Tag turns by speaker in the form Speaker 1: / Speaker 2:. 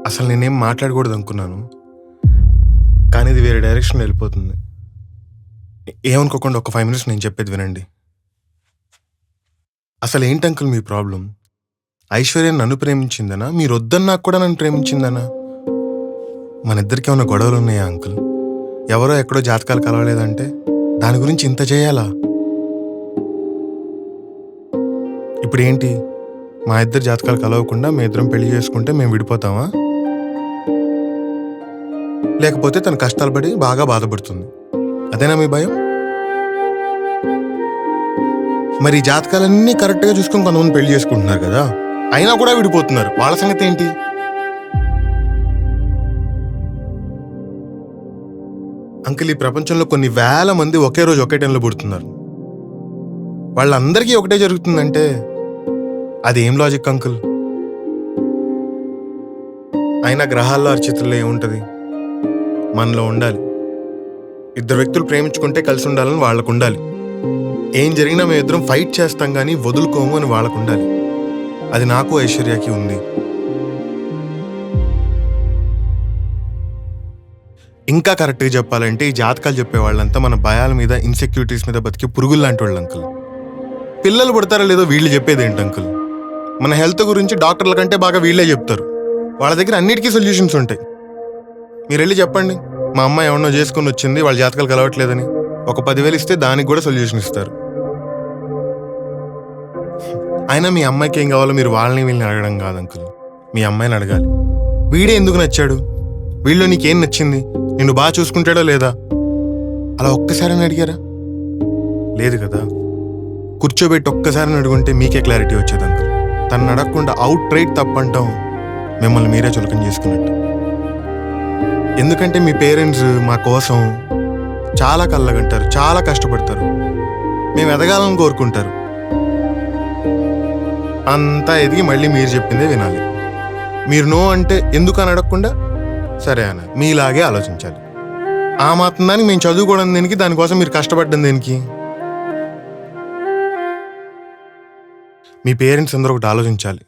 Speaker 1: అసలు నేనేం మాట్లాడకూడదు అనుకున్నాను, కానీ ఇది వేరే డైరెక్షన్ వెళ్ళిపోతుంది. ఏమనుకోకుండా ఒక 5 minutes నేను చెప్పేది వినండి. అసలు ఏంటి అంకుల్ మీ ప్రాబ్లం? ఐశ్వర్య నన్ను ప్రేమించిందనా, మీరు వద్దన్నా కూడా నన్ను ప్రేమించిందనా? మన ఇద్దరికి ఏమైనా గొడవలు ఉన్నాయా అంకుల్? ఎవరో ఎక్కడో జాతకాలు కలవలేదంటే దాని గురించి ఇంత చేయాలా? ఇప్పుడు ఏంటి, మా ఇద్దరు జాతకాలు కలవకుండా మీ ఇద్దరం పెళ్లి చేసుకుంటే మేము విడిపోతామా? లేకపోతే తన కష్టాలు పడి బాగా బాధపడుతుంది, అదేనా మీ భయం? మరి ఈ జాతకాలన్నీ కరెక్ట్గా చూసుకొని కొంతమంది పెళ్లి చేసుకుంటున్నారు కదా, అయినా కూడా విడిపోతున్నారు, వాళ్ళ సంగతి ఏంటి? అంకుల్, ఈ ప్రపంచంలో కొన్ని వేల మంది ఒకే రోజు ఒకే టైంలో పుడుతున్నారు. వాళ్ళందరికీ ఒకటే జరుగుతుందంటే అది ఏం లాజిక్ అంకుల్? అయినా గ్రహాల్లో అర్చితుల్లో ఏముంటుంది? మనలో ఉండాలి. ఇద్దరు వ్యక్తులు ప్రేమించుకుంటే కలిసి ఉండాలని వాళ్ళకు ఉండాలి. ఏం జరిగినా మేము ఇద్దరం ఫైట్ చేస్తాం కానీ వదులుకోము అని వాళ్ళకు ఉండాలి. అది నాకు ఐశ్వర్యకి ఉంది. ఇంకా కరెక్ట్గా చెప్పాలంటే ఈ జాతకాలు చెప్పేవాళ్ళంతా మన భయాల మీద, ఇన్సెక్యూరిటీస్ మీద బతికే పురుగులు లాంటి వాళ్ళు అంకుల్. పిల్లలు పుడతారో లేదో వీళ్ళు చెప్పేది ఏంటి అంకుల్? మన హెల్త్ గురించి డాక్టర్ల కంటే బాగా వీళ్ళే చెప్తారు. వాళ్ళ దగ్గర అన్నిటికీ సొల్యూషన్స్ ఉంటాయి. మీరు వెళ్ళి చెప్పండి, మా అమ్మాయి ఎవరినో చేసుకుని వచ్చింది, వాళ్ళ జాతకాలు కలవట్లేదని. ఒక 10,000 ఇస్తే దానికి కూడా సొల్యూషన్ ఇస్తారు. అయినా మీ అమ్మాయికి ఏం కావాలో మీరు వాళ్ళని వీళ్ళని అడగడం కాదు అంకుల్, మీ అమ్మాయిని అడగాలి. వీడే ఎందుకు నచ్చాడు, వీళ్ళు నీకేం నచ్చింది, నిన్ను బాగా చూసుకుంటాడో లేదా, అలా ఒక్కసారి అడిగారా? లేదు కదా. కూర్చోబెట్టి ఒక్కసారి అడుగుంటే మీకే క్లారిటీ వచ్చేది అంకుల్. తను అడగకుండా అవుట్ రైట్ తప్పంటాం మిమ్మల్ని మీరే చులకం చేసుకున్నట్టు. ఎందుకంటే మీ పేరెంట్స్ మా కోసం చాలా కళ్ళగంటారు, చాలా కష్టపడతారు, మేము ఎదగాలని కోరుకుంటారు. అంతా ఎదిగి మళ్ళీ మీరు చెప్పిందే వినాలి. మీరు నో అంటే ఎందుకు అని అడగకుండా సరే అన్న మీలాగే ఆలోచించాలి. ఆ మాత్రం దానికి మేము చదువుకోవడం దేనికి, దానికోసం మీరు కష్టపడ్డం దేనికి? మీ పేరెంట్స్ అందరూ ఒకటి ఆలోచించాలి.